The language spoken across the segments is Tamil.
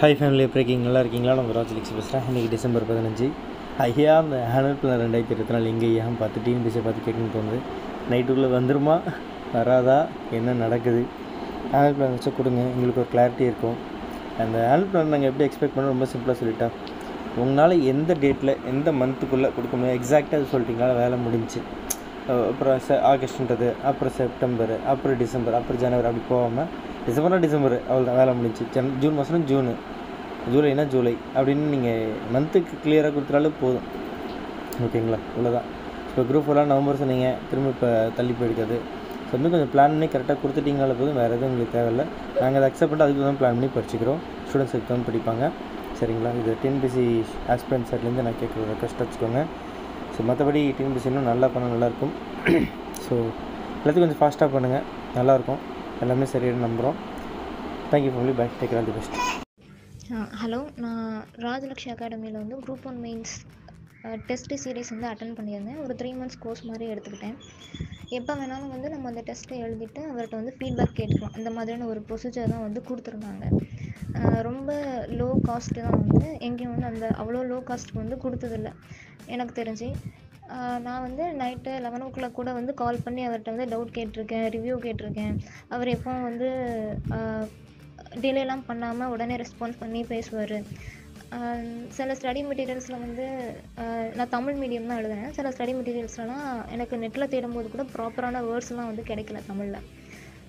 ஹாய் ஃபேமிலி எப்படி இருக்கீங்க? நல்லா இருக்கீங்களா? நான் ராஜலிக்ஸ் பேசுகிறேன். இன்றைக்கி டிசம்பர் 15. ஐயா அந்த ஆனுவல் பிளான் 2024 எங்கே ஐயான்னு பார்த்து டிஎன்பிசியை பார்த்து கேட்கணும்னு தோணுது. நைட்டுக்குள்ளே வந்துருமா வராதா என்ன நடக்குது? ஆனுவல் பிளான் வச்சு கொடுங்க, எங்களுக்கு ஒரு கிளாரிட்டி இருக்கும். அந்த ஆனுவல் பிளான் நாங்கள் எப்படி எக்ஸ்பெக்ட் பண்ணோம் ரொம்ப சிம்பிளாக சொல்லிட்டா, உங்களால் எந்த டேட்டில் எந்த மந்த்துக்குள்ளே கொடுக்க முடியும் எக்ஸாக்டாக அது சொல்லிட்டீங்களா வேலை முடிஞ்சு. அப்புறம் ஆகஸ்ட்ன்றது, அப்புறம் செப்டம்பர், அப்புறம் டிசம்பர், அப்புறம் ஜனவரி, அப்படி போகாமல் டிசம்பர் அவ்வளோதான் வேலை முடிஞ்சு. ஜூன் மாதம் ஜூனு, ஜூலைனா ஜூலை அப்படின்னு நீங்கள் மந்த்துக்கு கிளியராக கொடுத்தாலே போதும். ஓகேங்களா? இவ்வளோதான். இப்போ குரூப் 4 நவம்பர் சொன்னீங்க, திரும்ப இப்போ தள்ளி போயிருக்காது. ஸோ வந்து கொஞ்சம் பிளான் பண்ணி கரெக்டாக கொடுத்துட்டிங்கனால போதும், வேறு எதுவும் உங்களுக்கு தேவையில்லை. நாங்கள் அதை அக்செப்ட் பண்ணிட்டு அதுக்கு தான் பிளான் பண்ணி படிச்சுக்கிறோம். ஸ்டூடெண்ட்ஸ் அதுக்கு தான் படிப்பாங்க. சரிங்களா? இது டிஎன்பிசி ஆஸ்பிரன்ட் சைட்லேருந்து நான் கேட்குற ரெக்வஸ்ட் வச்சுக்கோங்க. ஸோ மற்றபடி டிஎன்பிசி இன்னும் நல்லா பண்ணால் நல்லாயிருக்கும். ஸோ எல்லாத்தையும் கொஞ்சம் ஃபாஸ்ட்டாக பண்ணுங்கள், நல்லாயிருக்கும். எல்லாமே சரியான நம்புகிறோம். Thank you family, bye, take care, all the best. Hello, நான் ராஜலக்ஷ்மி அகாடமியில் வந்து குரூப் 1 மெயின்ஸ் டெஸ்ட்டு சீரீஸ் வந்து அட்டன் பண்ணியிருந்தேன். ஒரு 3 months கோர்ஸ் மாதிரி எடுத்துக்கிட்டேன். எப்போ வேணாலும் வந்து நம்ம அந்த டெஸ்ட்டை எழுதிட்டு அவர்கிட்ட வந்து ஃபீட்பேக் கேட்கலாம். இந்த மாதிரியான ஒரு ப்ரொசீஜர் தான் வந்து கொடுத்துருந்தாங்க. ரொம்ப லோ காஸ்ட்டு தான், வந்து எங்கேயும் வந்து அந்த அவ்வளோ லோ காஸ்ட்டுக்கு வந்து கொடுத்ததில்ல எனக்கு தெரிஞ்சு. நான் வந்து நைட்டு 11 o'clock கூட வந்து கால் பண்ணி அவர்கிட்ட வந்து டவுட் கேட்டிருக்கேன், ரிவ்யூ கேட்டிருக்கேன். அவர் எப்போவும் வந்து டிலேலாம் பண்ணாமல் உடனே ரெஸ்பான்ஸ் பண்ணி பேசுவார். சில ஸ்டடி மெட்டீரியல்ஸில் வந்து நான் தமிழ் மீடியம் தான் எழுதுனேன். சில ஸ்டடி மெட்டீரியல்ஸ்லாம் எனக்கு நெட்டில் தேடும்போது கூட ப்ராப்பரான வேர்ட்ஸ்லாம் வந்து கிடைக்கல தமிழில்.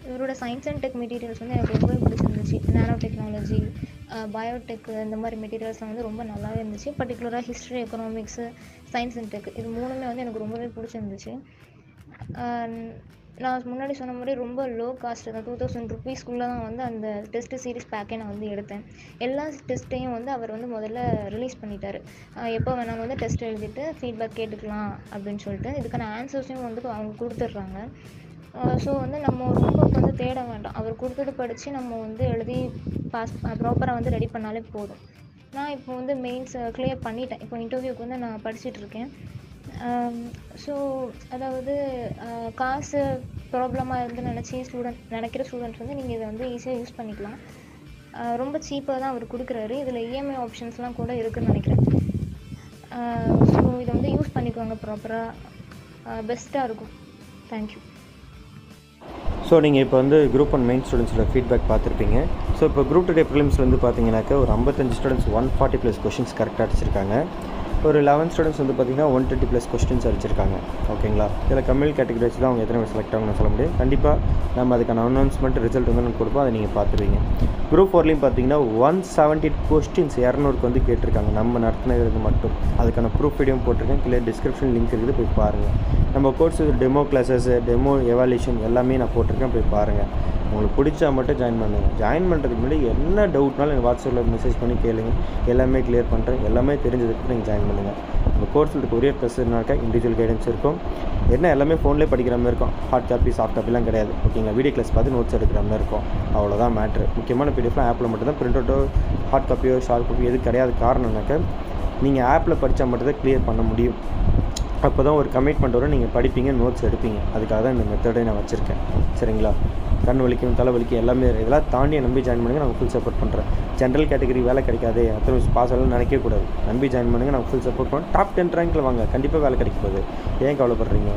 இவரோட சயின்ஸ் அண்ட் டெக் மெட்டீரியல்ஸ் வந்து எனக்கு ரொம்பவே பிடிச்சிருந்துச்சு. நானோ டெக்னாலஜி, பயோடெக், இந்த மாதிரி மெட்டீரியல்ஸ்லாம் வந்து ரொம்ப நல்லாவே இருந்துச்சு. பர்டிகுலராக history, economics, science and tech, இது மூணுமே வந்து எனக்கு ரொம்பவே பிடிச்சிருந்துச்சு. நான் முன்னாடி சொன்ன மாதிரி ரொம்ப லோ காஸ்ட்டு தான், 2000 rupeesக்குள்ளே தான் வந்து அந்த டெஸ்ட்டு சீரிஸ் பேக்கே நான் வந்து எடுத்தேன். எல்லா டெஸ்ட்டையும் வந்து அவர் வந்து முதல்ல ரிலீஸ் பண்ணிட்டார். எப்போ வேணாலும் வந்து டெஸ்ட் எழுதிட்டு ஃபீட்பேக் கேட்டுக்கலாம் அப்படின்னு சொல்லிட்டு. இதுக்கான ஆன்சர்ஸையும் வந்து அவங்க கொடுத்துட்றாங்க. ஸோ வந்து நம்ம ரொம்ப வந்து தேட வேண்டாம். அவர் கொடுத்தது படித்து நம்ம வந்து எழுதி ப்ராப்பராக வந்து ரெடி பண்ணாலே போதும். நான் இப்போ வந்து மெயின்ஸ் கிளியர் பண்ணிட்டேன். இப்போ இன்டர்வியூக்கு வந்து நான் படிச்சுட்ருக்கேன். ஸோ அதாவது காசு ப்ராப்ளமாக இருந்து நினைக்கிற ஸ்டூடெண்ட்ஸ் வந்து நீங்கள் இதை வந்து ஈஸியாக யூஸ் பண்ணிக்கலாம். ரொம்ப சீப்பாக தான் அவர் கொடுக்குறாரு. இதில் இஎம்ஐ ஆப்ஷன்ஸ்லாம் கூட இருக்குதுன்னு நினைக்கிறேன். ஸோ இதை வந்து யூஸ் பண்ணிக்குவாங்க ப்ராப்பராக, பெஸ்ட்டாக இருக்கும். தேங்க்யூ. ஸோ நீங்கள் இப்போ வந்து குரூப் 1 மெயின் ஸ்டூடெண்ட்ஸோட ஃபீட்பேக் பார்த்துருப்பீங்க. ஸோ இப்போ குரூப் 2 ப்ரிலிம்ஸில் வந்து பார்த்தீங்கன்னாக்கா ஒரு 55 ஸ்டூடெண்ட்ஸ் 140+ கொஷின்ஸ் கரெக்டாக அடிச்சிருக்காங்க. ஒரு 11 ஸ்டூடெண்ட்ஸ் வந்து பார்த்திங்கன்னா 120+ கொஸ்டின்ஸ் அடிச்சிருக்காங்க. ஓகேங்களா? இதில் கம்யூனல் கேட்டகரி வச்சு தான் அவங்க எத்தனை பேர் செலக்ட் ஆகும்னு சொல்ல முடியும். கண்டிப்பாக நம்ம அதுக்கான அனௌன்ஸ்மெண்ட் ரிசல்ட் வந்து நம்ம கொடுப்போம், அதை நீங்கள் பார்த்துருவீங்க. குரூப் 4லையும் பார்த்தீங்கன்னா 170 கொஸ்டின்ஸ் 200க்கு வந்து கேட்டிருக்காங்க நம்ம நடத்தினது மட்டும். அதுக்கான ப்ரூஃப் வீடியோ போட்டிருக்கேன், கீழே டிஸ்கிரிப்ஷன் லிங்க் இருக்குது, போய் பாருங்கள். நம்ம course demo classes, demo evaluation எல்லாமே நான் போட்டிருக்கேன், போய் பாருங்கள். உங்களுக்கு பிடிச்சா மட்டும் ஜாயின் பண்ணுங்கள். ஜாயின் பண்ணுறதுக்கு முன்னாடி என்ன டவுட்னாலும் எனக்கு வாட்ஸ்அப்பில் மெசேஜ் பண்ணி கேளுங்க, எல்லாமே கிளியர் பண்ணுறேன். எல்லாமே தெரிஞ்சதுக்கு நீங்கள் ஜாயின் பண்ணுங்கள். நம்ம கோர்ஸில் கொரியர் ப்ளஸ்னாக்கா இண்டிவிஜுவல் கைடன்ஸ் இருக்கும். என்ன எல்லாமே ஃபோன்லேயே படிக்கிற மாதிரி இருக்கும். ஹார்ட் காப்பி சாஃப்ட் காப்பிலாம் கிடையாது. ஓகேங்களா? வீடியோ கிளாஸ் பார்த்து நோட்ஸ் எடுக்கிற மாதிரி இருக்கும். அவ்வளோதான் மேட்ரு. முக்கியமான பிடிஎஃப்லாம் ஆப்பில் மட்டும்தான். பிரிண்ட் அவுட்டோ ஹார்ட் காப்பியோ ஷார்ட் காப்பியோ எது கிடையாது. காரணம்னாக்கா நீங்கள் ஆப்பில் படித்தா மட்டும்தான் கிளியர் பண்ண முடியும். அப்போ தான் ஒரு கமிட்மெண்ட் வரும், நீங்கள் படிப்பீங்க, நோட்ஸ் எடுப்பீங்க. அதுக்காக தான் இந்த மெத்தடை நான் வச்சுருக்கேன். சரிங்களா? கண் வலிக்கும், தலை வலிக்கும், எல்லாமே இதெல்லாம் தாண்டி நம்பி ஜாயின் பண்ணுங்கள். நான் ஃபுல் சப்போர்ட் பண்ணுறேன். ஜென்ரல் கேட்டகரி வேலை கிடைக்காது, அத்தனை பாஸ் ஆகலாம் நினைக்கவே கூடாது. நம்பி ஜாயின் பண்ணுங்கள், நான் ஃபுல் சப்போர்ட் பண்ணுறேன். டாப் 10 ரேங்கில் வாங்க, கண்டிப்பாக வேலை கிடைக்க போகுது. ஏன் கவலைப்படுறீங்க?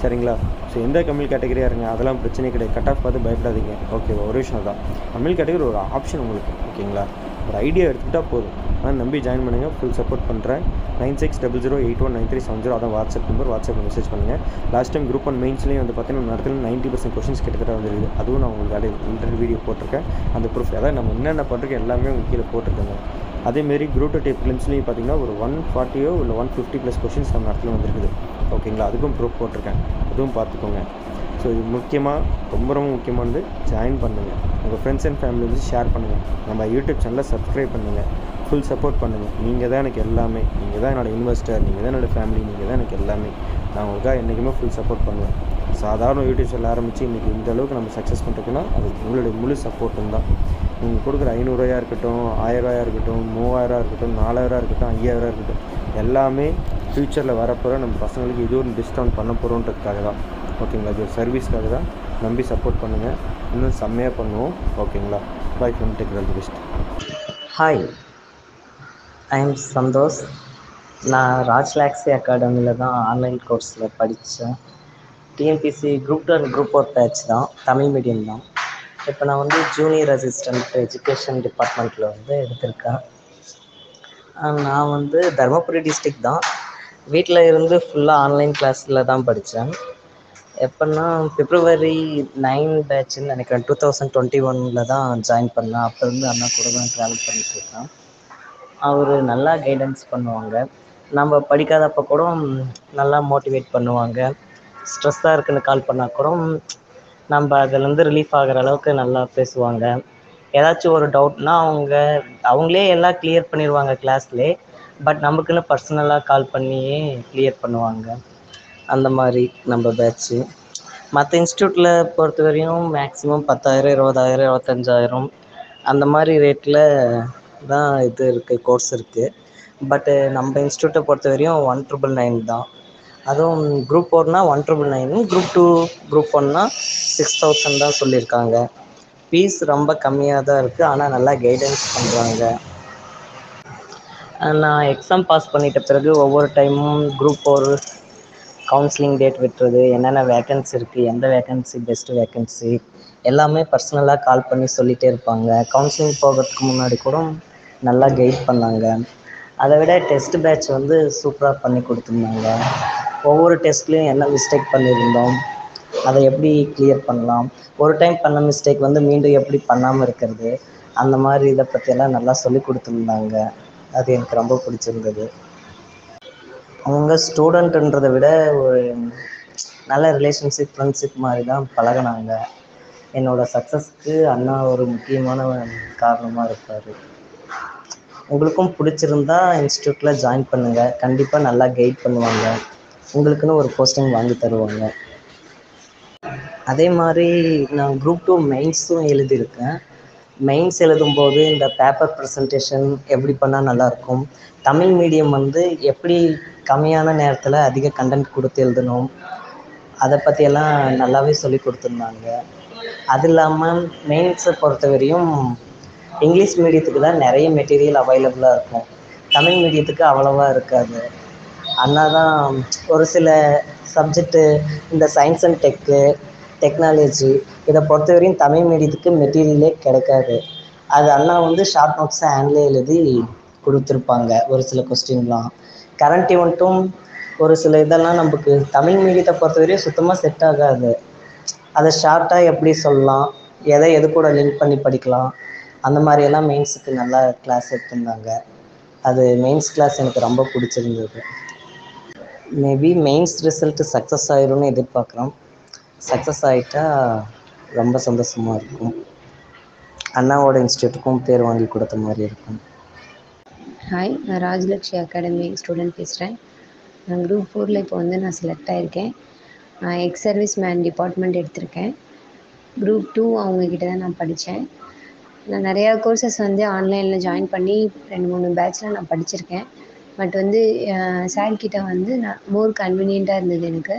சரிங்களா? ஸோ எந்த கம்யூனல் கேட்டகரியாக இருங்க, அதெல்லாம் பிரச்சனை கிடையாது. கட் ஆஃப் பார்த்து பயப்படாதீங்க. ஓகே, ஒரு விஷயம் தான், கம்யூனல் கேட்டகரி ஒரு ஆப்ஷன் உங்களுக்கு. ஓகேங்களா? ஒரு ஐடியா எடுத்துக்கிட்டால் போதும். ஆனால் நம்பி ஜாயின் பண்ணுங்கள், ஃபுல் சப்போர்ட் பண்ணுறேன். 9600819370 அதான் வாட்ஸ்அப் நம்பர். வாட்ஸ்அப்பில் மெசேஜ் பண்ணுங்கள். லாஸ்ட் டைம் குரூப் 1 மெயின்ஸ்லேயும் வந்து பார்த்தீங்கன்னா நடத்துல 90% கொஷின்ஸ் கிட்டத்தட்ட வந்துருக்குது. அதுவும் நான் உங்களுக்கு இன்டர்வியூ வீடியோ போட்டிருக்கேன். அந்த ப்ரூஃப் அதாவது நம்ம என்னென்ன பண்ணுறோம் எல்லாமே உங்களுக்கு கீழே போட்டிருக்கேங்க. அதேமாரி குரூப் 2 ப்ரிலிம்ஸ்லேயும் பார்த்தீங்கன்னா ஒரு 140 இல்லை 150+ கொஷின்ஸ் நம்ம நடத்துல வந்துருக்குது. ஓகேங்களா? அதுக்கும் ப்ரூஃப் போட்டிருக்கேன், அதுவும் பார்த்துக்கோங்க. ஸோ இது முக்கியமாக ரொம்ப முக்கியமானது, ஜாயின் பண்ணுங்கள். உங்கள் ஃப்ரெண்ட்ஸ் அண்ட் ஃபேமிலி வந்து ஷேர் பண்ணுங்கள். நம்ம யூடியூப் சேனலை சப்ஸ்கிரைப் பண்ணுங்கள். ஃபுல் சப்போர்ட் பண்ணுங்கள். நீங்கள் தான் எனக்கு எல்லாமே. நீங்கள் தான் என்னோடய இன்வெஸ்டர், நீங்கள் தான் என்னோடய ஃபேமிலி, நீங்கள் தான் எனக்கு எல்லாமே. நான் உங்களுக்காக என்றைக்குமே ஃபுல் சப்போர்ட் பண்ணுவேன். சாதாரண யூடியூப் சேனல் ஆரம்பித்து இன்றைக்கி இந்த அளவுக்கு நம்ம சக்ஸஸ் பண்ணுறதுன்னா அது உங்களுடைய முழு சப்போர்ட்டும் தான். நீங்கள் கொடுக்குற 500 ரூபாயாக இருக்கட்டும், 1000 ரூபாயாக இருக்கட்டும், 3000 இருக்கட்டும், 4000 இருக்கட்டும், 5000 இருக்கட்டும், எல்லாமே ஃப்யூச்சரில் வரப்போகிற நம்ம பசங்களுக்கு இது ஒரு டிஸ்கவுண்ட் பண்ண போகிறோன்றதுக்காக தான். ஓகேங்களா? இது ஒரு சர்வீஸ்க்காக தான். நம்பி சப்போர்ட் பண்ணுங்கள். இன்னும் செம்மையாக பண்ணுவோம். ஓகேங்களா? Bye from take all the best. Hi, I am Santhosh. நான் ராஜ்லாக்ஸி அகாடமியில் தான் ஆன்லைன் கோர்ஸில் படித்தேன். TNPSC group 2 and group 4 batch தான், தமிழ் மீடியம் தான். இப்போ நான் வந்து ஜூனியர் அசிஸ்டன்ட் எஜுகேஷன் டிபார்ட்மெண்ட்டில் வந்து எடுத்திருக்கேன். நான் வந்து தருமபுரி டிஸ்ட்ரிக் தான். வீட்டில் இருந்து ஃபுல்லாக ஆன்லைன் கிளாஸில் தான் படித்தேன். எப்போன்னா பிப்ரவரி 9 பேட்ச்னு நினைக்கிறேன், 2021 தான் ஜாயின் பண்ணேன். அப்போ இருந்து அண்ணா கூட தான் ட்ராவல் பண்ணிகிட்ருக்கேன். அவர் நல்லா கைடன்ஸ் பண்ணுவாங்க. நம்ம படிக்காதப்போ கூட நல்லா மோட்டிவேட் பண்ணுவாங்க. ஸ்ட்ரெஸ்ஸாக இருக்குன்னு கால் பண்ணால் கூட நம்ம அதுலேருந்து ரிலீஃப் ஆகிற அளவுக்கு நல்லா பேசுவாங்க. ஏதாச்சும் ஒரு டவுட்னா அவங்களே எல்லாம் கிளியர் பண்ணிடுவாங்க கிளாஸ்லே. பட் நமக்குன்னு பர்சனலாக கால் பண்ணியே கிளியர் பண்ணுவாங்க. அந்த மாதிரி நம்ம பேட்ச்சு. மற்ற இன்ஸ்டியூட்டில் பொறுத்த வரையும் மேக்ஸிமம் 10,000, 20,000, 25,000 அந்த மாதிரி ரேட்டில் தான் இது இருக்குது, கோர்ஸ் இருக்குது. பட்டு நம்ம இன்ஸ்டியூட்டை பொறுத்த வரையும் 1,999 தான். அதுவும் குரூப் 4னா 1,999, குரூப் 2 குரூப் 1னா 6,000 தான் சொல்லியிருக்காங்க. ஃபீஸ் ரொம்ப கம்மியாக தான் இருக்குது, ஆனால் நல்லா கைடன்ஸ் பண்ணுறாங்க. நான் எக்ஸாம் பாஸ் பண்ணிட்ட பிறகு ஒவ்வொரு டைமும் குரூப் 4 கவுன்சிலிங் டேட் விட்டுறது, என்னென்ன வேக்கன்சி இருக்குது, எந்த வேக்கன்சி பெஸ்ட்டு வேக்கன்சி எல்லாமே பர்சனலாக கால் பண்ணி சொல்லிகிட்டே இருப்பாங்க. கவுன்சிலிங் போகிறதுக்கு முன்னாடி கூட நல்லா கைட் பண்ணாங்க. அதை விட டெஸ்ட் பேட்ச் வந்து சூப்பராக பண்ணி கொடுத்துருந்தாங்க. ஒவ்வொரு டெஸ்ட்லேயும் என்ன மிஸ்டேக் பண்ணியிருந்தோம், அதை எப்படி கிளியர் பண்ணலாம், ஒரு டைம் பண்ண மிஸ்டேக் வந்து மீண்டும் எப்படி பண்ணாமல் இருக்கிறது, அந்த மாதிரி இதை பற்றியெல்லாம் நல்லா சொல்லி கொடுத்துருந்தாங்க. அது எனக்கு ரொம்ப பிடிச்சிருந்தது. அவங்க ஸ்டூடெண்ட்டுன்றதை விட ஒரு நல்ல ரிலேஷன்ஷிப், ஃப்ரெண்ட்ஷிப் மாதிரி தான் பழகினாங்க. என்னோடய சக்ஸஸ்க்கு அண்ணா ஒரு முக்கியமான காரணமாக இருப்பார். உங்களுக்கும் பிடிச்சிருந்தா இன்ஸ்டியூட்டில் ஜாயின் பண்ணுங்கள். கண்டிப்பாக நல்லா கைட் பண்ணுவாங்க. உங்களுக்குன்னு ஒரு போஸ்டிங் வாங்கி தருவாங்க. அதே மாதிரி நான் குரூப் 2 மெயின்ஸும் எழுதியிருக்கேன். மெயின்ஸ் எழுதும்போது இந்த பேப்பர் ப்ரெசன்டேஷன் எப்படி பண்ணால் நல்லாயிருக்கும், தமிழ் மீடியம் வந்து எப்படி கம்மியான நேரத்தில் அதிக கண்டென்ட் கொடுத்து எழுதணும், அதை பற்றியெல்லாம் நல்லாவே சொல்லி கொடுத்துருந்தாங்க. அது இல்லாமல் மெயின்ஸை பொறுத்தவரையும் இங்கிலீஷ் மீடியத்துக்கு தான் நிறைய மெட்டீரியல் அவைலபிளாக இருக்கும், தமிழ் மீடியத்துக்கு அவ்வளோவா இருக்காது. அண்ணா தான் ஒரு சில சப்ஜெக்டு, இந்த சயின்ஸ் அண்ட் டெக்னாலஜி இதை பொறுத்தவரையும் தமிழ் மீடியத்துக்கு மெட்டீரியலே கிடைக்காது. அது அண்ணா வந்து ஷார்ட் நோட்ஸை ஹேண்ட்லேயே எழுதி கொடுத்துருப்பாங்க. ஒரு சில கொஸ்டின்லாம் கரண்ட் ஈவெண்ட்டும் ஒரு சில இதெல்லாம் நமக்கு தமிழ் மீடியத்தை பொறுத்தவரையும் சுத்தமாக செட் ஆகாது. அதை ஷார்ட்டாக எப்படி சொல்லலாம், எது கூட லிங்க் பண்ணி படிக்கலாம், அந்த மாதிரியெல்லாம் மெயின்ஸுக்கு நல்லா கிளாஸ் எடுத்திருந்தாங்க. அது மெயின்ஸ் கிளாஸ் எனக்கு ரொம்ப பிடிச்சிருந்தது. மேபி மெயின்ஸ் ரிசல்ட்டு சக்ஸஸ் ஆயிரும்னு எதிர்பார்க்குறோம். சக்ஸஸ் ஆகிட்டா ரொம்ப சந்தோஷமாக இருக்கும். அண்ணாவோட இன்ஸ்டியூட்டுக்கும் பேர் வாங்கி கொடுத்த மாதிரி இருக்கும். ஹாய், நான் ராஜலக்ஷ்மி அகாடமி ஸ்டூடெண்ட் பேசுகிறேன். நான் குரூப் 4ல் இப்போ வந்து நான் செலக்ட் ஆகியிருக்கேன். நான் எக்ஸ் சர்வீஸ் மேன் டிபார்ட்மெண்ட் எடுத்திருக்கேன். குரூப் 2 அவங்கக்கிட்ட தான் நான் படித்தேன். நான் நிறையா கோர்சஸ் வந்து ஆன்லைனில் ஜாயின் பண்ணி 2-3 பேட்சில் நான் படிச்சிருக்கேன். பட் வந்து சார்கிட்ட வந்து நான் மோர் கன்வீனியண்ட்டாக இருந்தது எனக்கு.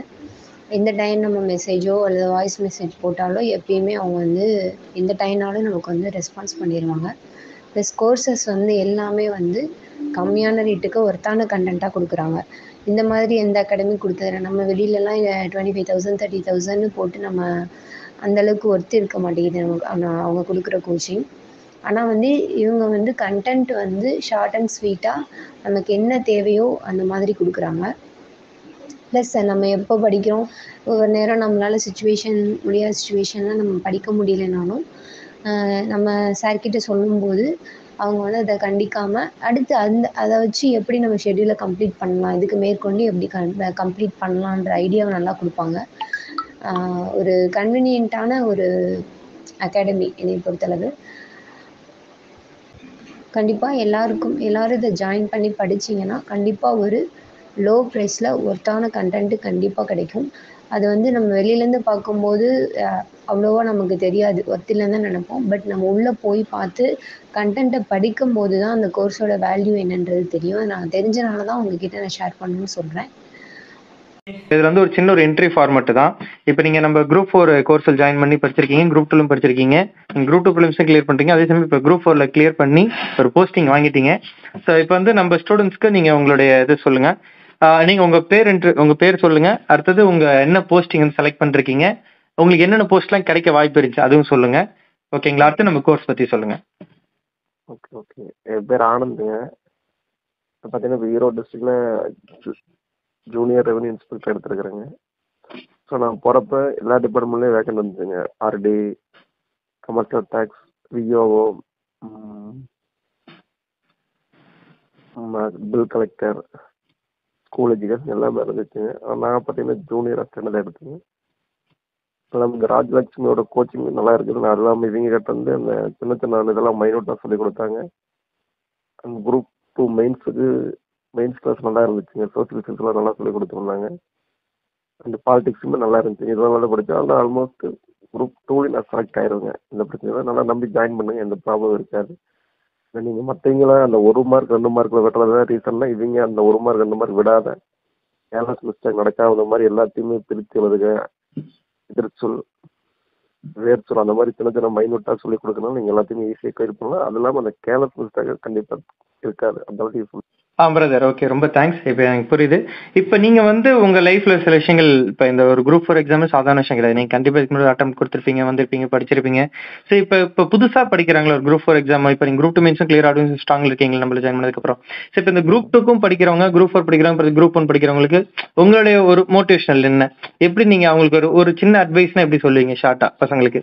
எந்த டைம் நம்ம மெசேஜோ அல்லது வாய்ஸ் மெசேஜ் போட்டாலோ எப்பயுமே அவங்க வந்து எந்த டைம்னாலும் நமக்கு வந்து ரெஸ்பான்ஸ் பண்ணிடுவாங்க. ப்ளஸ் கோர்சஸ் வந்து எல்லாமே வந்து கம்மியான ரேட்டுக்கு ஒர்த்தான கண்டென்ட்டாக கொடுக்குறாங்க. இந்த மாதிரி எந்த அகாடமி கொடுத்ததில்ல. நம்ம வெளியிலலாம் 25,000 30,000ன்னு போட்டு நம்ம அந்தளவுக்கு ஒர்த்து இருக்க மாட்டேங்குது நமக்கு அவங்க கொடுக்குற கோச்சிங். ஆனால் வந்து இவங்க வந்து கண்டென்ட் வந்து ஷார்ட் அண்ட் ஸ்வீட்டாக நமக்கு என்ன தேவையோ அந்த மாதிரி கொடுக்குறாங்க. ப்ளஸ் நம்ம எப்போ படிக்கிறோம், ஒவ்வொரு நேரம் நம்மளால் முடியாத சுச்சுவேஷனில் நம்ம படிக்க முடியலைனாலும் நம்ம சார்கிட்ட சொல்லும்போது அவங்க வந்து அதை கண்டிக்காமல் அடுத்து அதை வச்சு எப்படி நம்ம ஷெட்யூலை கம்ப்ளீட் பண்ணலாம், இதுக்கு மேற்கொண்டு எப்படி கம்ப்ளீட் பண்ணலான்ற ஐடியாவை நல்லா கொடுப்பாங்க. ஒரு கன்வீனியண்ட்டான ஒரு அகாடமி என்னை பொறுத்தளவு. கண்டிப்பாக எல்லோரும் இதை ஜாயின் பண்ணி படிச்சிங்கன்னா கண்டிப்பாக ஒரு லோ ப்ரைஸில் ஒர்த்தான கண்டென்ட்டு கண்டிப்பாக கிடைக்கும். அது வந்து நம்ம வெளியிலேருந்து பார்க்கும்போது அவ்வளோவா நமக்கு தெரியாது, ஒர்த் இல்லைன்னு தான் நினைப்போம். பட் நம்ம உள்ளே போய் பார்த்து கண்டென்ட்டை படிக்கும்போது தான் அந்த கோர்ஸோட வேல்யூ என்னன்றது தெரியும். நான் தெரிஞ்சனால தான் உங்ககிட்ட நான் ஷேர் பண்ணணும்னு சொல்கிறேன். இதில் வந்து ஒரு சின்ன ஒரு என்ட்ரி ஃபார்மெட் தான். இப்போ நீங்கள் நம்ம குரூப் 4 கோர்ஸில் ஜாயின் பண்ணி படிச்சிருக்கீங்க, குரூப் 2லும் படிச்சிருக்கீங்க, நீங்கள் குரூப் 2 ப்ரிலிம்ஸும் கிளியர் பண்ணிட்டீங்க, அதே சமயம் இப்போ குரூப் 4ல் கிளியர் பண்ணி ஒரு போஸ்டிங் வாங்கிட்டீங்க. ஸோ இப்போ வந்து நம்ம ஸ்டூடெண்ட்ஸ்க்கு நீங்கள் உங்களுடைய இது சொல்லுங்கள். நீங்கள் உங்கள் பேர் சொல்லுங்கள். அடுத்தது உங்கள் என்ன போஸ்டிங் வந்து செலக்ட் பண்ணிருக்கீங்க, உங்களுக்கு என்னென்ன போஸ்ட்லாம் கிடைக்க வாய்ப்பு இருந்துச்சு அதுவும் சொல்லுங்கள். ஓகேங்களா? அடுத்து நம்ம கோர்ஸ் பற்றி சொல்லுங்கள். Okay okay. என் பேர் ஆனந்துங்க. இப்போ பார்த்தீங்கன்னா இப்போ ஈரோடு டிஸ்ட்ரிக்டில் ஜூனியர் ரெவன்யூ இன்ஸ்பெக்டர் எடுத்துருக்குறேங்க. ஸோ நான் போகிறப்ப எல்லா டிபார்ட்மெண்ட்லேயும் வேக்கன்ட் வந்துச்சுங்க. RT, commercial tax, விஓஓ, bill collector, school education எல்லாமே இருந்துச்சுங்க. நான் பார்த்தீங்கன்னா ஜூனியர் அசிஸ்டன்ட் தான் எடுத்தேங்க. எல்லாம் இந்த ராஜலட்சுமியோட கோச்சிங் நல்லா இருக்குது. நான் எல்லாம் இவங்க கிட்ட வந்து அந்த சின்ன சின்ன இதெல்லாம் மைனூட்டாக சொல்லி கொடுத்தாங்க. அந்த குரூப் 2 மெயின்ஸ் கிளாஸ் நல்லா இருந்துச்சுங்க. சோசியல் சயின்ஸ்லாம் நல்லா சொல்லி கொடுத்துருந்தாங்க. அந்த பாலிடிக்ஸுமே நல்லா இருந்துச்சு. இதெல்லாம் நல்லா படித்தா ஆனால் ஆல்மோஸ்ட் குரூப் 2 நான் செலக்ட் ஆயிடுவேங்க. இந்த பிரச்சனை நல்லா நம்பி ஜாயின் பண்ணுங்க, எந்த ப்ராப்ளம் இருக்காது. நீங்கள் மற்றவங்களாம் அந்த 1 மார்க் 2 மார்க்கில் வெட்டுறதா ரீசன்னா இவங்க அந்த 1 மார்க் 2 மார்க் விடாத கேர்லஸ் மிஸ்டேக் நடக்காத மாதிரி எல்லாத்தையுமே பிரித்து எழுதுக, எதிர்ச்சொல், வேர்ச்சொல் அந்த மாதிரி சின்ன சின்ன மைனூட்டாக சொல்லி கொடுக்கணும். நீங்கள் எல்லாத்தையுமே ஈஸியாக கிளியர் பண்ணலாம். அது இல்லாமல் அந்த கேர்லஸ் மிஸ்டேக் கண்டிப்பாக இருக்காது. அந்த அளவுக்கு யூஸ்ஃபுல். பிரதர், ஓகே, ரொம்ப தேங்க்ஸ். இப்போ எனக்கு புரியுது. இப்போ நீங்கள் வந்து உங்கள் லைஃப்பில் சில விஷயங்கள், இப்போ இந்த ஒரு குரூப் 4 எக்ஸாம் சாதாரண விஷயம் கிடையாது. நீங்கள் கண்டிப்பாக இதுக்கு முன்னாடி அட்டம் கொடுத்துருப்பீங்க, வந்திருப்பீங்க, படிச்சிருப்பீங்க. ஸோ இப்போ புதுசாக படிக்கிறாங்களா ஒரு குரூப் 4 எக்ஸாம், இப்போ நீங்கள் குரூப் 2 மெயின்ஸும் கிளியர் ஆகும் ஸ்ட்ராங்கில் இருக்கீங்க நம்மள ஜாயின் பண்ணதுக்கப்புறம். ஸோ இப்போ இந்த குரூப் 2க்கும் படிக்கிறவங்க, குரூப் 4 படிக்கிறவங்க, குரூப் 1 படிக்கிறவங்களுக்கு உங்களுடைய ஒரு மோட்டிவேஷனல் என்ன, எப்படி நீங்கள் அவங்களுக்கு ஒரு சின்ன அட்வைஸ்னா எப்படி சொல்லுவீங்க ஷார்ட்டாக பசங்களுக்கு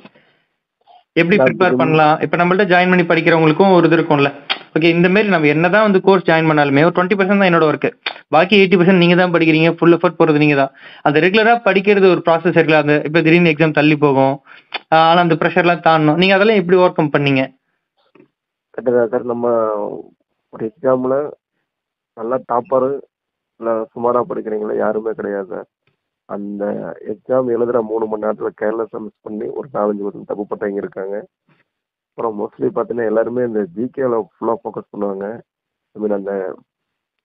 எப்படி ப்ரிப்பேர் பண்ணலாம்? இப்போ நம்மள்ட்ட ஜாயின் பண்ணி படிக்கிறவங்களுக்கும் ஒரு இது இருக்கும்ல, ஓகே இந்த மாதிரி நம்ம என்னதான் வந்து கோர்ஸ் ஜாயின் பண்ணாலுமே ஒரு 20% தான் என்னோட ஒர்க்கு, பாக்கி 80% நீங்க தான் படிக்கிறீங்க, ஃபுல் எஃபர்ட் போறது நீங்க தான். அந்த ரெகுலரா படிக்கிறது ஒரு ப்ராசஸ் இருக்குல்ல, அந்த இப்போ திடீர்னு எக்ஸாம் தள்ளி போகும், ஆனா அந்த ப்ரெஷர்லாம் தாண்டணும். நீங்க அதெல்லாம் எப்படி ஓவர் கம் பண்ணீங்க? சார் நம்ம ஒரு எக்ஸாமில் நல்லா டாப்பரு இல்லை சுமாராக படிக்கிறீங்களா யாருமே கிடையாது. அந்த எக்ஸாம் எழுதுகிற 3 மணி நேரத்தில் கேர்லெஸ்ஸாக மிஸ் பண்ணி ஒரு 4-5% தப்பு பட்டவங்க இருக்காங்க. அப்புறம் மோஸ்ட்லி பார்த்தீங்கன்னா எல்லாருமே இந்த ஜிகேல ஃபுல்லாக ஃபோக்கஸ் பண்ணுவாங்க. ஐ மீன் அந்த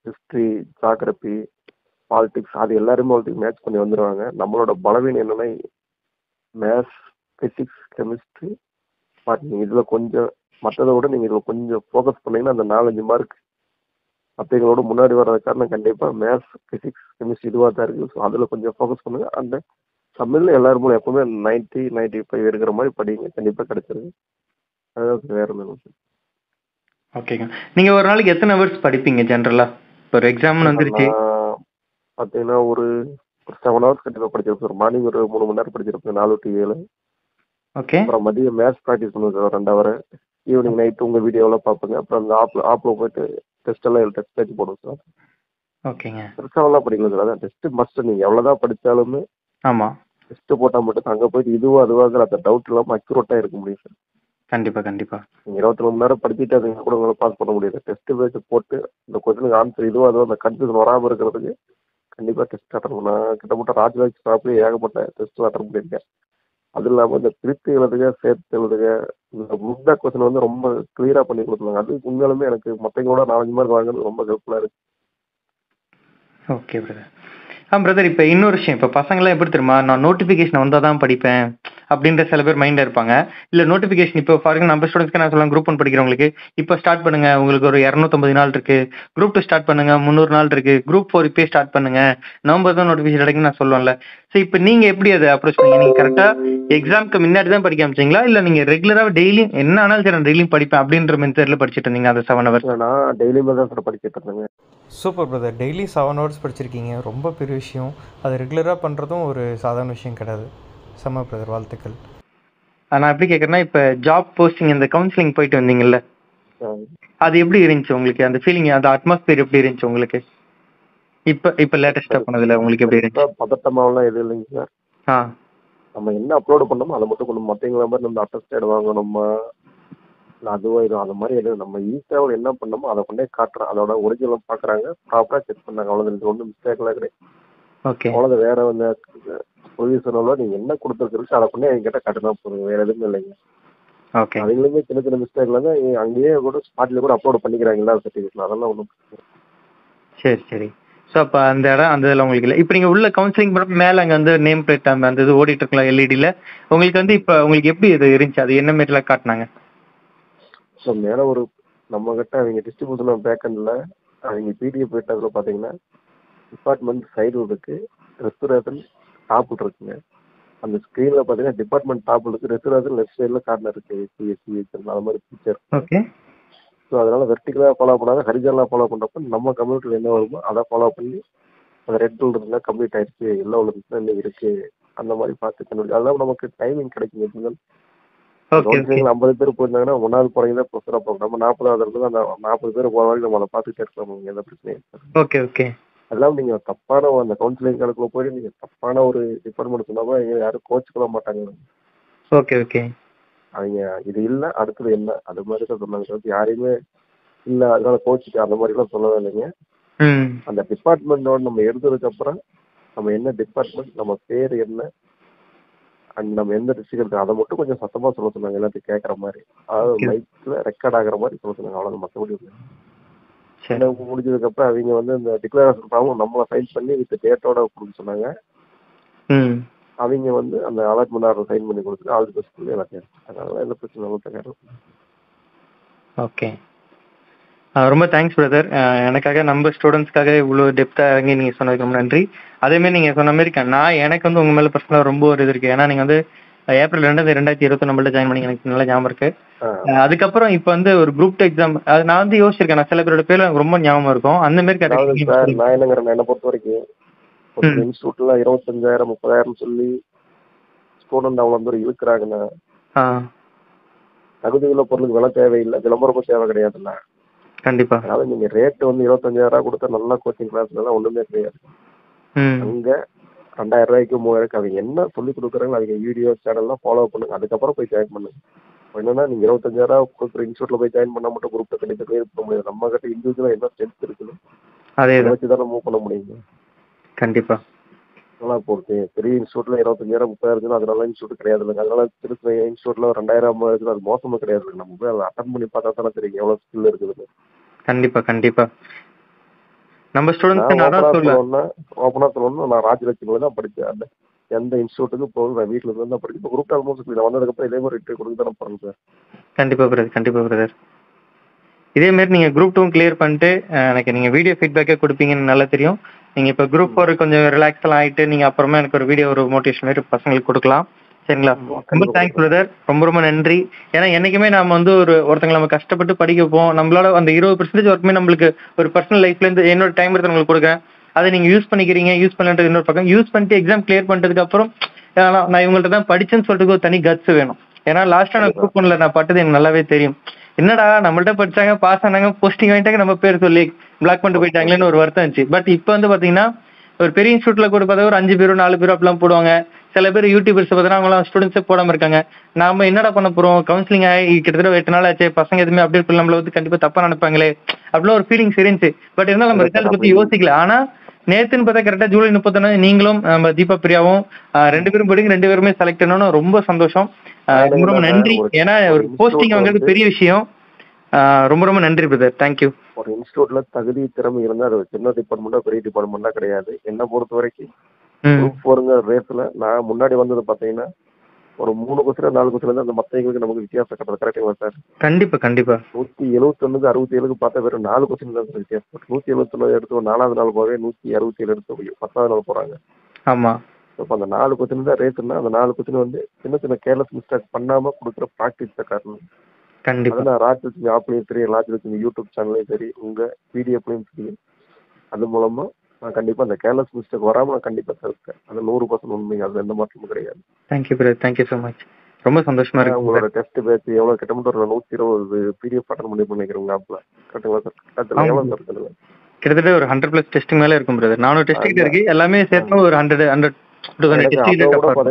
ஹிஸ்ட்ரி, ஜாகிரபி, பாலிடிக்ஸ் அது எல்லாருமே அவங்களுக்கு மேட்ச் பண்ணி வந்துடுவாங்க. நம்மளோட பலவீனம் என்னென்னா மேத்ஸ், ஃபிசிக்ஸ், கெமிஸ்ட்ரி, பாட்டிங் இதில் கொஞ்சம் மற்றதை விட நீங்கள் இதில் கொஞ்சம் ஃபோக்கஸ் பண்ணிங்கன்னா அந்த 4-5 மார்க் மற்றவங்களோட முன்னாடி வர்றது காரணம் கண்டிப்பாக மேத்ஸ், ஃபிசிக்ஸ், கெமிஸ்ட்ரி இதுவாக தான் இருக்குது. ஸோ அதில் கொஞ்சம் ஃபோக்கஸ் பண்ணுங்கள். அந்த தமிழில் எல்லாருமே எப்பவுமே 90-95 இருக்கிற மாதிரி படிங்க, கண்டிப்பாக கிடைச்சிருங்க. அதாவது வேற ஒன்றும். ஓகேங்க. நீங்க ஒரு நாளைக்கு எத்தனை ஹவர்ஸ் படிப்பீங்க ஜென்ரலா? இப்போ ஒரு எக்ஸாம்னு வந்துருச்சு பார்த்தீங்கன்னா ஒரு 7 ஹவர்ஸ் கண்டிப்பாக படிச்சிருப்பேன். ஒரு மார்னிங் ஒரு 3 மணி நேரம் படிச்சிருப்பேன், 4 to 7. ஓகே. அப்புறம் மதியம் மேத்ஸ் ப்ராக்டிஸ் பண்ணுவேன் ஒரு 2 ஹவர். ஈவினிங் நைட்டு உங்கள் வீடியோலாம் பார்ப்பேங்க. அப்புறம் அந்த ஆப்பில் போயிட்டு டெஸ்ட் எல்லாம் டெஸ்ட் பேச்சு போடுவோம் சார். ஓகேங்க. பெருசாவெல்லாம் படிக்கணும் சார். அதான் டெஸ்ட் மஸ்ட். நீங்கள் எவ்வளோதான் படித்தாலுமே ஆமா, டெஸ்ட் போட்டால் மட்டும் அங்கே போயிட்டு இதுவா அதுவாங்கிற அந்த டவுட் இல்லாமல் அக்யூரேட்டாக இருக்க முடியும் சார். கண்டிப்பா கண்டிப்பா. நீங்கள் 24 மணி நேரம் படிச்சுட்டு அதுங்க கூட உங்களால் பாஸ் பண்ண முடியாது. டெஸ்ட் பேச்சு போட்டு இந்த கொஸ்டினுக்கு ஆன்சர் இதுவோ அதுவோ அந்த கன்ஃபியூஷன் வராமல் இருக்கிறதுக்கு கண்டிப்பாக டெஸ்ட் அட்டன் பண்ணலாம். கிட்டத்தட்ட ராஜ்லாட்சி ஸ்டாப்லேயே ஏகப்பட்ட டெஸ்ட் அட்டன் பண்ணியிருக்கேன். அது இல்லாமல் இந்த பிரித்து எழுதுக, சேர்த்து எழுதுக, இந்த புக் கொஸ்டின் வந்து ரொம்ப கிளியராக பண்ணி கொடுத்துருவாங்க. அது உண்மையாலுமே எனக்கு மற்றவங்களோட 4-5 மார்க் வாங்குறது ரொம்ப ஹெல்ப்ஃபுல்லாக இருக்குது. Okay brother. பிரதர், இப்போ இன்னொரு விஷயம், இப்போ பசங்களாம் எப்படி தெரியுமா, நான் நோட்டிஃபிகேஷன் வந்தால் தான் படிப்பேன் அப்படின்ற சில பேர் மைண்டில் இருப்பாங்க. இல்லை நோட்டிஃபிகேஷன் இப்போ ஃபார் எக்ஸாம்பிள் நம்ம ஸ்டூடெண்ட்ஸ்க்கு நான் சொல்லுவேன், குரூப் 1 படிக்கிறவங்களுக்கு இப்போ ஸ்டார்ட் பண்ணுங்க, உங்களுக்கு ஒரு 250 நாள் இருக்கு. குரூப் 2 ஸ்டார்ட் பண்ணுங்க, 300 நாள் இருக்கு. குரூப் 4 இப்போ ஸ்டார்ட் பண்ணுங்க, நவம்பர் தான் நோட்டிஃபிகேஷன் கிடைக்குன்னு நான் சொல்லுவேன்ல. ஸோ இப்போ நீங்கள் எப்படி அதை அப்ரோச் பண்ணீங்க? நீங்கள் கரெக்டாக எக்ஸாம்க்கு முன்னாடி தான் படிக்க ஆரம்பிச்சிங்களா, இல்லை நீங்கள் ரெகுலராக டெய்லியும் என்ன ஆனாலும் சரி நான் டெய்லியும் படிப்பேன் அப்படின்ற மெத்தடில் படிச்சுட்டு இருந்தீங்க அந்த 7 ஹவர்ஸ்? நான் டெய்லியுமே தான் சார் படிச்சுட்டு இருந்தேங்க. சூப்பர் பிரதர், டெய்லி 7 ஹவர்ஸ் படிச்சிருக்கீங்க, ரொம்ப பெரிய விஷயம். அது ரெகுலராக பண்ணுறதும் ஒரு சாதாரண விஷயம் கிடையாது. செம்ம பிரதர், வாழ்த்துக்கள். நான் எப்படி கேட்குறேன்னா, இப்போ ஜாப் போஸ்டிங் இந்த கவுன்சிலிங் போயிட்டு வந்தீங்கல்ல, அது எப்படி இருந்துச்சு உங்களுக்கு? அந்த ஃபீலிங், அந்த அட்மாஸ்பியர் எப்படி இருந்துச்சு உங்களுக்கு? இப்போ லேட்டஸ்ட்டாக பண்ணதில்ல உங்களுக்கு எப்படி இருந்துச்சு? பதட்டமாவெல்லாம் எதுவும் இல்லைங்க சார். நம்ம என்ன அப்லோடு பண்ணோமோ அதை மட்டும் கொண்டு மற்றவங்கள மாதிரி நம்ம அட்டஸ்டேட் வாங்கணுமா இல்லை அதுவோ இது அந்த மாதிரி எதுவும் நம்ம ஈஸியாக என்ன பண்ணோமோ அதை கொண்டே காட்டுறோம். அதோட ஒரிஜினல் பார்க்குறாங்க, ப்ராப்பராக செக் பண்ணாங்க, அவ்வளோதான். ஒன்றும் மிஸ்டேக்லாம் கிடையாது. ஓகே, அவ்வளோதான். வேற வந்து ப்ரொவியூசனோட நீங்கள் என்ன கொடுத்துருக்கு அதை கொண்டே என்கிட்ட காட்டுனா போதும், வேற எதுவும் இல்லைங்க. ஓகே. அவங்களுமே சின்ன சின்ன மிஸ்டேக்ல தான் அங்கேயே கூட ஸ்பாட்ல கூட அப்லோட் பண்ணிக்கிறாங்க எல்லா சர்டிஃபிகேட்ல, அதெல்லாம் ஒன்றும். சரி சரி. ஸோ அப்போ அந்த இடம் அந்த இதில் உங்களுக்கு இல்லை. இப்போ நீங்கள் உள்ள கவுன்சிலிங் பண்ண மேலே அங்கே வந்து நேம் பிளேட் அந்த இது ஓடிட்டு இருக்கலாம் எல்இடியில். உங்களுக்கு வந்து இப்போ உங்களுக்கு எப்படி இது இருந்துச்சு, அது என்ன மாரிலாம் காட்டினாங்க? ஸோ மேலே ஒரு நம்ம கிட்ட அவங்க டிஸ்ட்ரிபியூஷன் பேக்கெண்டில் அவங்க பிடிஎஃப் போயிட்டதில் பார்த்தீங்கன்னா டிபார்ட்மெண்ட் சைடு இருக்கு, ரெஸ்பிரேட்டர் டாப்பில் இருக்குங்க. அந்த ஸ்க்ரீனில் பார்த்தீங்கன்னா டிபார்ட்மெண்ட் டாப்பில் இருக்கு, ரெஸ்பிரேட்டர் லெஃப்ட் சைடில் கார்னர் இருக்கு, சிஎஸ்சி அது மாதிரி பிக்சர். ஓகே. ஸோ அதனால வெர்டிகலாக ஃபாலோ பண்ணாத ஹரிஜனலாக ஃபாலோ பண்ணுறப்ப நம்ம கம்ப்யூட்டரில் என்ன வருமோ அதை ஃபாலோ பண்ணி அந்த ரெட் இருந்தால் கம்ப்ளீட் ஆயிடுச்சு, எல்லோ இருந்துச்சுன்னா இன்னும் இருக்கு, அந்த மாதிரி பார்த்து கண்டுபிடிச்சு அதெல்லாம் நமக்கு டைமிங் கிடைக்கும். கவுன்சிலிங்ல 50 பேர் போயிருந்தாங்கன்னா 1வது போறீங்க தான் ப்ரொஃபஸரா போகும். நம்ம 40வது இருந்து அந்த 40 பேர் போற வரைக்கும் நம்ம அதை பார்த்துட்டே இருக்கலாம், எந்த பிரச்சனையும் இருக்காது. Okay okay. அதெல்லாம் நீங்க தப்பான அந்த கவுன்சிலிங் கணக்குள்ள போய் நீங்க தப்பான ஒரு டிபார்ட்மெண்ட் சொன்னாம யாரும் கோச்சுக்கல மாட்டாங்க. Okay okay. அவங்க இது இல்ல அடுத்தது என்ன அது மாதிரி தான் சொன்னாங்க. யாரையுமே இல்ல அதனால கோச்சுக்கு அந்த மாதிரி எல்லாம் சொல்லவே இல்லைங்க. அந்த டிபார்ட்மெண்டோட நம்ம எடுத்ததுக்கு அப்புறம் நம்ம என்ன டிபார்ட்மெண்ட், நம்ம பேர் என்ன, அண்ட் நம்ம எந்த டிஸ்ட்ரிக்ட் இருக்கு அதை மட்டும் கொஞ்சம் சத்தமா சொல்ல சொன்னாங்க, எல்லாத்தையும் கேட்கற மாதிரி, அதாவது மைக்ல ரெக்கார்ட் ஆகிற மாதிரி சொல்ல சொன்னாங்க. அவ்வளவு மற்றபடி முடிஞ்சதுக்கு அப்புறம் அவங்க வந்து இந்த டிக்ளரேஷன் ஃபார்ம் நம்மளை சைன் பண்ணி வித் டேட்டோட கொடுக்க சொன்னாங்க. அவங்க வந்து அந்த அலாட்மெண்ட் ஆர்டர் சைன் பண்ணி கொடுத்துட்டு ஆல் தி பெஸ்ட் எல்லாத்தையும். அதனால எந்த பிரச்சனை. ஓகே, ரொம்ப தேங்க்ஸ் பிரதர். எனக்காக நம்ம ஸ்டூடெண்ட்ஸ்க்காக இவ்வளோ டெப்த்தாக இறங்கி நீங்கள் சொன்னதுக்கு ரொம்ப நன்றி. அதேமாதிரி நீங்கள் சொன்ன மாதிரி நான் எனக்கு வந்து உங்கள் மேலே பர்சனலாக ரொம்ப ஒரு இது இருக்குது. ஏன்னா நீங்கள் வந்து ஏப்ரல் 2, 2021 ஜாயின் பண்ணி எனக்கு நல்லா ஞாபகம் இருக்கு. அதுக்கப்புறம் இப்போ வந்து ஒரு குரூப் 2 எக்ஸாம் அது நான் வந்து யோசிச்சிருக்கேன். நான் சில பேரோட பேர் எனக்கு ரொம்ப ஞாபகம் இருக்கும். அந்த மாதிரி நான் என்னை பொறுத்த வரைக்கும் இன்ஸ்டியூட்ல 25,000 30,000 சொல்லி ஸ்டூடெண்ட் அவ்வளோ பேர் இருக்கிறாங்கன்னா தகுதியுள்ள பொருளுக்கு விலை தேவையில்லை, விளம்பரமும் தேவை கிடையாதுல்ல. கண்டிப்பா. அதாவது நீங்க ரேட் வந்து 25,000 கொடுத்தா நல்லா கோச்சிங் கிளாஸ்ல எல்லாம் ஒண்ணுமே கிடையாது. அங்க 2,000 ரூபாய்க்கு 3,000 அவங்க என்ன சொல்லி கொடுக்குறாங்க அவங்க வீடியோ சேனல்லாம் ஃபாலோ பண்ணுங்க, அதுக்கப்புறம் போய் ஜாயின் பண்ணுங்க. என்னன்னா நீங்க 25,000 கொடுக்குற இன்ஸ்டியூட்ல போய் ஜாயின் பண்ணா மட்டும் குரூப் கண்டிப்பா இருக்க முடியாது. நம்ம கிட்ட இண்டிவிஜுவலா என்ன ஸ்ட்ரென்த் இருக்குது அதை வச்சுதான் மூவ் பண்ண முடியுங்க. கண்டிப்பா. நல்லா போகுது பெரிய இன்ஸ்டியூட்ல 25,000 30,000 அதனால இன்ஸ்டியூட் கிடையாது இல்லைங்க. அதனால திருச்சி இன்ஸ்டியூட்ல 2,000 இருக்குது, அது மோசமா கிடையாது. நம்ம போய் அதை அட்டன் பண்ணி பார்த்தா தானே தெரியும் எவ்வளவு ஸ்கில் இருக்குது. கண்டிப்பா கண்டிப்பா. நம்ம ஸ்டூடெண்ட்ஸ் ஓப்பனா சொல்லணும்னா நான் ராஜலட்சுமி தான் படிச்சேன். எந்த இன்ஸ்டியூட்டுக்கு போகுது நான் வீட்டுல இருந்து தான் படிச்சு குரூப் ஆல்மோஸ்ட் வந்ததுக்கு அப்புறம் இதே மாதிரி இன்டர்வியூ கொடுத்து தான் போறேன் சார். கண்டிப்பா பிரதர், கண்டிப்பா பிரதர். இதே மாதிரி நீங்க குரூப் 2 கிளியர் பண்ணிட்டு எனக்கு நீங்க வீடியோ ஃபீட்பேக்கே கொடுப்பீங்கன்னு நல்லா தெரியும். நீங்க இப்ப குரூப் 4 கொஞ்சம் ரிலாக்ஸ் எல்லாம் ஆயிட்டு நீங்க அப்புறமா எனக்கு ஒரு வீடியோ ஒரு மோட்டிவேஷன் மாதிரி பசங்களுக்கு கொடுக்கலாம். சரிங்களா? ரொம்ப தேங்க்ஸ் பிரதர், ரொம்ப ரொம்ப நன்றி. ஏன்னா என்னைக்குமே நாம வந்து ஒருத்தங்களை நம்ம கஷ்டப்பட்டு படிக்க போவோம். நம்மளோட அந்த 20% ஒர்க்குமே நம்மளுக்கு ஒரு பர்சனல் லைஃப்ல இருந்து என்னோட டைம் எடுத்து உங்களுக்கு கொடுக்குறேன். அதை நீங்க யூஸ் பண்ணிக்கிறீங்க. யூஸ் பண்ணது இன்னொரு பக்கம் யூஸ் பண்ணிட்டு எக்ஸாம் கிளியர் பண்ணிட்டதுக்கு அப்புறம் நான் இவங்கள்ட்ட தான் படிச்சேன்னு சொல்லிட்டு ஒரு தனி கட்ஸ் வேணும். ஏன்னா லாஸ்டா நான் குரூப் 1ல நான் பட்டது எனக்கு நல்லாவே தெரியும். என்னடா நம்மள்ட்ட படிச்சாங்க, பாஸ் ஆனாங்க, போஸ்டிங் வாங்கிட்டாங்க, நம்ம பேர் சொல்லி பிளாக் பண்ணிட்டு போயிட்டாங்களேன்னு ஒரு வருத்தம் இருந்துச்சு. பட் இப்போ வந்து பாத்தீங்கன்னா ஒரு பெரிய இன்ஸ்டியூட்ல கூட பார்த்தா ஒரு 5 பேரோ 4 பேரோ அப்படிலாம் போடுவாங்க. சில பேர் யூடியூபர்ஸ் பார்த்தீங்கன்னா அவங்களாம் ஸ்டூடெண்ட்ஸே போடாம இருக்காங்க. நாம என்னடா பண்ண போறோம், கவுன்சிலிங் ஆகி கிட்டத்தட்ட 8 நாள் ஆச்சு, பசங்க எதுவுமே அப்டேட் பண்ண நம்மள வந்து கண்டிப்பா தப்பா நினைப்பாங்களே அப்படிலாம் ஒரு ஃபீலிங்ஸ் இருந்துச்சு. பட் இருந்தாலும் நம்ம ரிசல்ட் பத்தி யோசிக்கல. ஆனா நேத்துன்னு பார்த்தா கரெக்டா ஜூலை 31 நீங்களும் நம்ம தீபா பிரியாவும் 2 பேரும் படிங்க, 2 பேருமே செலக்ட் பண்ணணும். ரொம்ப சந்தோஷம், ரொம்ப ரொம்ப நன்றி. ஏன்னா ஒரு போஸ்டிங் வாங்குறது பெரிய விஷயம். ரொம்ப ரொம்ப நன்றி பிரதர், தேங்க்யூ. ஒரு இன்ஸ்டியூட்ல தகுதி திறமை இருந்தா அது சின்ன டிபார்ட்மெண்டா பெரிய டிபார்ட்மெண்டா கிடையாது. என்ன பொறுத்த வரைக்கும் குரூப் 4ங்க ரேஸ்ல நான் முன்னாடி வந்தது பாத்தீங்கன்னா ஒரு 3 கொஸ்டின் 4 கொஸ்டின் அந்த மத்தவங்களுக்கு நமக்கு வித்தியாசம் கட்டுறது கரெக்டுங்களா சார்? கண்டிப்பா கண்டிப்பா. 171 67 பார்த்தா வெறும் 4 கொஸ்டின் தான் வித்தியாசம். 171 எடுத்து 4வது நாள் போவே 167 எடுத்து 10வது நாள் போறாங்க. ஆமா. இப்போ அந்த 4 கொஸ்டின் தான் ரேஸ்னா அந்த 4 கொஸ்டின் வந்து சின்ன சின்ன கேர்லெஸ் மிஸ்டேக் பண்ணாம கொடுக்குற ப்ராக்டிஸ் தான் காரணம். கண்டிப்பா. நான் ராஜலட்சுமி ஆப்லயும் சரி, ராஜலட்சுமி யூடியூப் சேனல்லையும் சரி, உங்க பிடிஎஃப்லயும் சரி, அது மூலமா நான் கண்டிப்பா அந்த கேர்லெஸ் மிஸ்டேக் வராம நான் கண்டிப்பா தவிர்க்கேன். அது 100% உண்மைங்க, அது எந்த மாற்றமும் கிடையாது. Thank you brother, thank you so much. ரொம்ப சந்தோஷமா இருக்கு. உங்களோட டெஸ்ட் பேட்ச் எவ்வளவு கிட்டத்தட்ட ஒரு 120 பிடிஎஃப் அட்டன் பண்ணி பண்ணிக்கிறீங்க ஆப்ல கரெக்ட்டுங்களா சார்? அதுல எவ்வளவு இருக்குதுங்க? கிட்டத்தட்ட ஒரு 100+ டெஸ்டிங் மேல இருக்கும் பிரதர். 400 டெஸ்ட் கிட்ட இருக்கு. எல்லாமே சேர்த்து ஒரு 100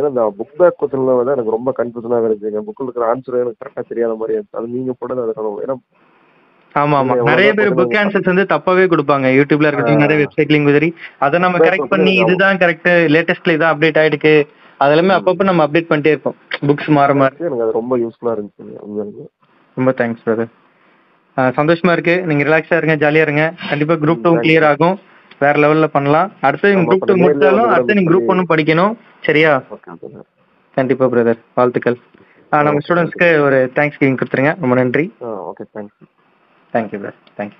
இந்த புக் பேக் கொஸ்டின்ல வந்து எனக்கு ரொம்ப கன்ஃபியூஷனா இருந்துச்சுங்க. புக்ல இருக்கிற ஆன்சர் எனக்கு கரெக்டா தெரியாத மாதிரி இருந்துச்சு. அது நீங்க போட்டது அதுக்கான ஏன்னா ஆமா ஆமா நிறைய பேர் புக் ஆன்சர்ஸ் வந்து தப்பாவே கொடுப்பாங்க. யூடியூப்ல இருக்கட்டும், நிறைய வெப்சைட்லயும் சரி, அதை நம்ம கரெக்ட் பண்ணி இதுதான் கரெக்ட், லேட்டஸ்ட்ல இதான் அப்டேட் ஆயிடுக்கு, அதெல்லாமே அப்பப்போ நம்ம அப்டேட் பண்ணிட்டே இருப்போம். புக்ஸ் மாற மாதிரி எனக்கு அது ரொம்ப யூஸ்ஃபுல்லா இருந்துச்சு. ரொம்ப தேங்க்ஸ் பிரதர், சந்தோஷமா இருக்கு. நீங்க ரிலாக்ஸா இருங்க, ஜாலியா இருங்க. கண்டிப்பா குரூப் 2 கிளியர் ஆகும். வேற லெவல்ல பண்ணலாம். அடுத்து ஆமா குரூப் 2 பிரதர், நேர்லயே முடிச்சாலும் வந்து கூட அடுத்து மீட் நீங்க பண்ணி. குரூப் 1 படிக்கணும். சரியா? Okay brother. கண்டிப்பா பிரதர், வாழ்த்துக்கள். நம்ம ஓகே ஸ்டூடெண்ட்ஸ்க்கு ஒரு தேங்க்ஸ் கிவிங் கொடுத்துருங்க. ரொம்ப நன்றி. Okay thanks. Thank you brother, thank you.